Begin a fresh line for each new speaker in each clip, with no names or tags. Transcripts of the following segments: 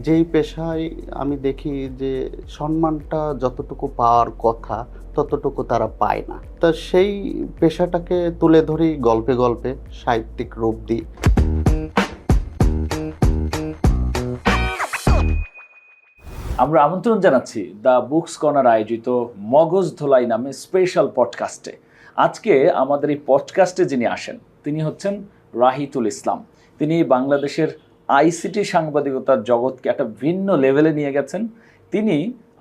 যেই পেশায় আমি দেখি যে সম্মানটা যতটুকু পাওয়ার কথা ততটুকু তারা পায় না। তা সেই পেশাটাকে তুলে ধরি গল্পে, গল্পে সাহিত্যিক রূপ দিই।
আমরা আমন্ত্রণ জানাচ্ছি দ্য বুকস কর্নার আয়োজিত মগজ ধোলাই নামে স্পেশাল পডকাস্টে। আজকে আমাদের এই পডকাস্টে যিনি আসেন তিনি হচ্ছেন রাহিতুল ইসলাম। তিনি বাংলাদেশের আইসিটি সাংবাদিকতার জগৎকে একটা ভিন্ন লেভেলে নিয়ে গেছেন। তিনি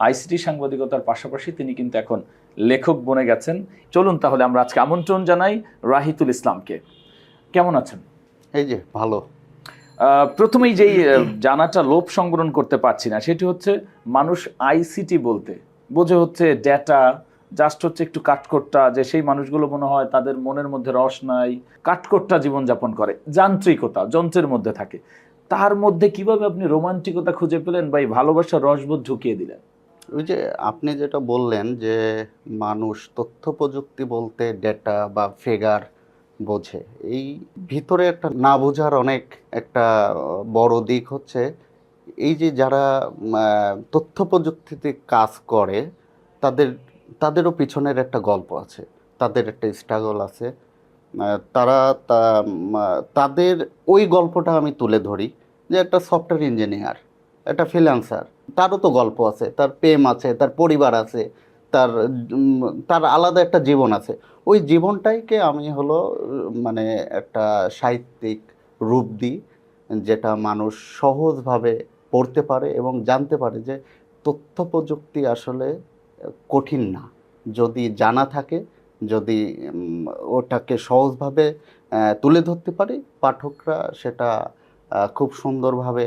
আইসিটি সাংবাদিকতার পাশাপাশি তিনি কিন্তু এখন লেখক বনে গেছেন। চলুন তাহলে আমরা আজকে আমন্ত্রণ জানাই রাহিতুল ইসলামকে। কেমন আছেন?
এই যে ভালো।
প্রথমেই যেই জানাটা লোভ সংবরণ করতে পারছি না সেটি হচ্ছে মানুষ আইসিটি বলতে বোঝে হচ্ছে ডেটা, জাস্ট হচ্ছে একটু কাঠখোট্টা, যে সেই মানুষগুলো মনে হয় তাদের মনের মধ্যে রস নাই, কাঠখোট্টা জীবনযাপন করে, যান্ত্রিকতা যন্ত্রের মধ্যে থাকে। তার মধ্যে কিভাবে আপনি রোমান্টিকতা খুঁজে পেলেন বা এই ভালোবাসার রসবোধ ঢুকিয়ে দিলেন?
ওই যে আপনি যেটা বললেন যে মানুষ তথ্য প্রযুক্তি বলতে ডেটা বা ফিগার বোঝে। এই ভিতরে একটা না বোঝার অনেক একটা বড় দিক হচ্ছে এই যে যারা তথ্য প্রযুক্তিতে কাজ করে তাদের তাদেরও পিছনের একটা গল্প আছে, তাদের একটা স্ট্রাগল আছে। তারা তাদের ওই গল্পটা আমি তুলে ধরি যে একটা সফটওয়্যার ইঞ্জিনিয়ার, একটা ফ্রিল্যান্সার, তারও তো গল্প আছে, তার প্রেম আছে, তার পরিবার আছে, তার তার আলাদা একটা জীবন আছে। ওই জীবনটাইকে আমি হলো মানে একটা সাহিত্যিক রূপ দিই, যেটা মানুষ সহজভাবে পড়তে পারে এবং জানতে পারে যে তথ্য প্রযুক্তি আসলে কঠিন না। যদি জানা থাকে, যদি ওটাকে সহজভাবে তুলে ধরতে পারি, পাঠকরা সেটা খুব সুন্দরভাবে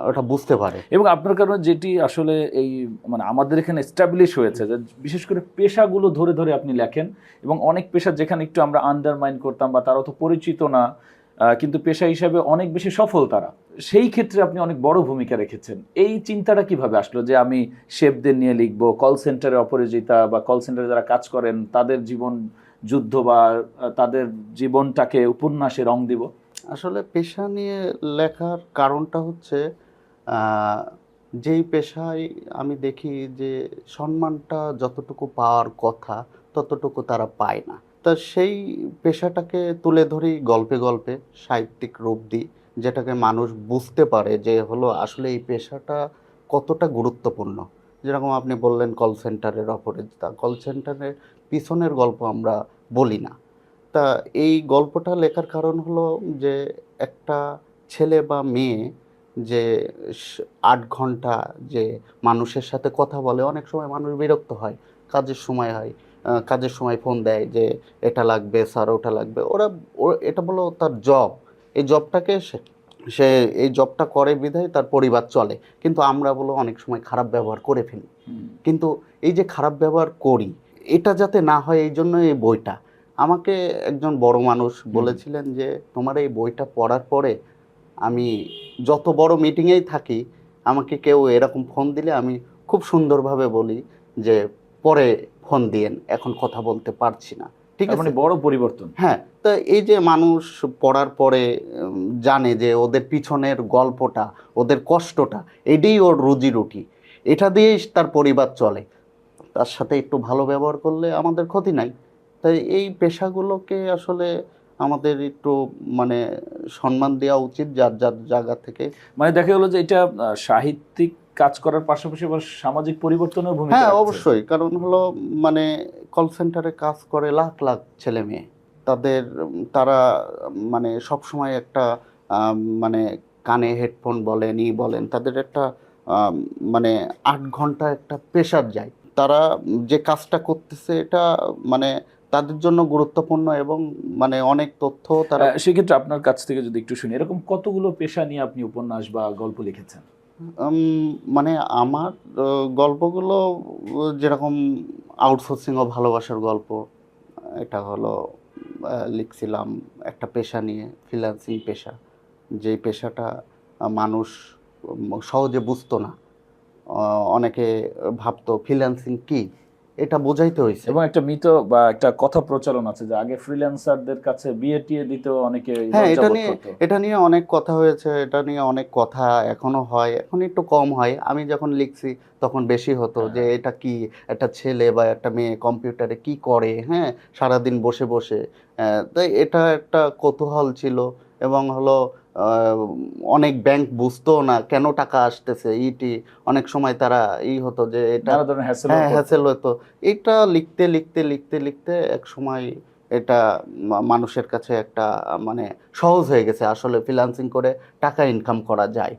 ওটা বুঝতে পারে।
এবং আপনার কারণে যেটি আসলে এই মানে আমাদের এখানে এস্টাবলিশ হয়েছে যে বিশেষ করে পেশাগুলো ধরে ধরে আপনি লেখেন, এবং অনেক পেশা যেখানে একটু আমরা আন্ডারমাইন করতাম বা তারা তো পরিচিত না, কিন্তু পেশা হিসাবে অনেক বেশি সফল তারা, সেই ক্ষেত্রে আপনি অনেক বড় ভূমিকা রেখেছেন। এই চিন্তাটা কিভাবে আসলো যে আমি শেফদের নিয়ে লিখবো, কল সেন্টারে অপরাজিতা বা কল সেন্টারে যারা কাজ করেন তাদের জীবন যুদ্ধ বা তাদের জীবনটাকে উপন্যাসে রং দিব?
আসলে পেশা নিয়ে লেখার কারণটা হচ্ছে আহ, যেই পেশায় আমি দেখি যে সম্মানটা যতটুকু পাওয়ার কথা ততটুকু তারা পায় না। তা সেই পেশাটাকে তুলে ধরি গল্পে, গল্পে সাহিত্যিক রূপ দিই, যেটাকে মানুষ বুঝতে পারে যে হলো আসলে এই পেশাটা কতটা গুরুত্বপূর্ণ। যেরকম আপনি বললেন কল সেন্টারের অপরাজিতা, কল সেন্টারের পিছনের গল্প আমরা বলি না। তা এই গল্পটা লেখার কারণ হলো যে একটা ছেলে বা মেয়ে যে ৮ ঘন্টা যে মানুষের সাথে কথা বলে, অনেক সময় মানুষ বিরক্ত হয়, কাজের সময় হয়, কাজের সময় ফোন দেয় যে এটা লাগবে স্যার, ওটা লাগবে। ও এটা বলো তার জব। এই জবটাকে সে সে এই জবটা করে বিধায় তার পরিবার চলে। কিন্তু আমরা বলো অনেক সময় খারাপ ব্যবহার করে ফেলি। কিন্তু এই যে খারাপ ব্যবহার করি, এটা যাতে না হয় এই জন্য এই বইটা। আমাকে একজন বড় মানুষ বলেছিলেন যে তোমার এই বইটা পড়ার পরে আমি যত বড় মিটিংয়েই থাকি, আমাকে কেউ এরকম ফোন দিলে আমি খুব সুন্দরভাবে বলি যে পরে ফোন দিয়েন, এখন কথা বলতে পারছি না। ঠিক
তার
আছে?
মানে বড় পরিবর্তন।
হ্যাঁ, তা এই যে মানুষ পড়ার পরে জানে যে ওদের পিছনের গল্পটা, ওদের কষ্টটা, এটাই ওর রুজি রুটি, এটা দিয়েই তার পরিবার চলে। তার সাথে একটু ভালো ব্যবহার করলে আমাদের ক্ষতি নাই। তাই এই পেশাগুলোকে আসলে আমাদের একটু মানে সম্মান দেওয়া উচিত যার যার জায়গা থেকে।
মানে দেখা গেলো যে এটা সাহিত্যিক কাজ করার পাশাপাশি আবার সামাজিক পরিবর্তনের ভূমিকা
হ্যাঁ,
রাখছে।
অবশ্যই। কারণ হলো মানে কল সেন্টারে কাজ করে লাখ লাখ ছেলে মেয়ে। তাদের তারা মানে সবসময় একটা মানে কানে হেডফোন বলেন, বলেন, তাদের একটা আম মানে ৮ ঘন্টা একটা প্রেশার যায়। তারা যে কাজটা করতেছে এটা মানে তাদের জন্য গুরুত্বপূর্ণ এবং মানে অনেক তথ্য তারা।
সেক্ষেত্রে আপনার কাছ থেকে যদি একটু শুনি, এরকম কতগুলো পেশা নিয়ে আপনি উপন্যাস বা গল্প লিখেছেন?
উম মানে আমার গল্পগুলো যেরকম আউটসোর্সিং ও ভালোবাসার গল্প, এটা হলো লিখছিলাম একটা পেশা নিয়ে, ফ্রিল্যান্সিং পেশা। যেই পেশাটা মানুষ সহজে বুঝতো না। অনেকে ভাবতো ফ্রিল্যান্সিং কী? এটা বোঝাইতে হয়েছে।
এবং একটা মিথ বা একটা কথা প্রচলন আছে যে আগে ফ্রিল্যান্সারদের কাছে বিয়ে টিয়ে দিতেও অনেকে
হ্যাঁ,
লজ্জা বোধ করতো।
এটা নিয়ে অনেক কথা হয়েছে, এটা নিয়ে অনেক কথা এখনো হয়, এখন একটু কম হয়। আমি যখন লিখছি তখন বেশি হতো
হ্যাঁ,
যে
হ্যাঁ।
এটা কি, একটা ছেলে বা একটা মেয়ে কম্পিউটারে কি করে, হ্যাঁ, সারাদিন বসে বসে। তাই এটা একটা কৌতূহল ছিল। এবং হলো আহ, অনেক ব্যাংক বুঝতো না কেন টাকা আসতেছে ইটি, অনেক সময় তারা হতো যে এটা,
নানা ধরনের হ্যাসেলও
হ্যাঁ,
করতো।
হ্যাসেল হতো। এটা লিখতে লিখতে লিখতে লিখতে এক সময় এটা মানুষের কাছে একটা মানে সহজ হয়ে গেছে, আসলে ফ্রিল্যান্সিং করে টাকা ইনকাম করা যায়।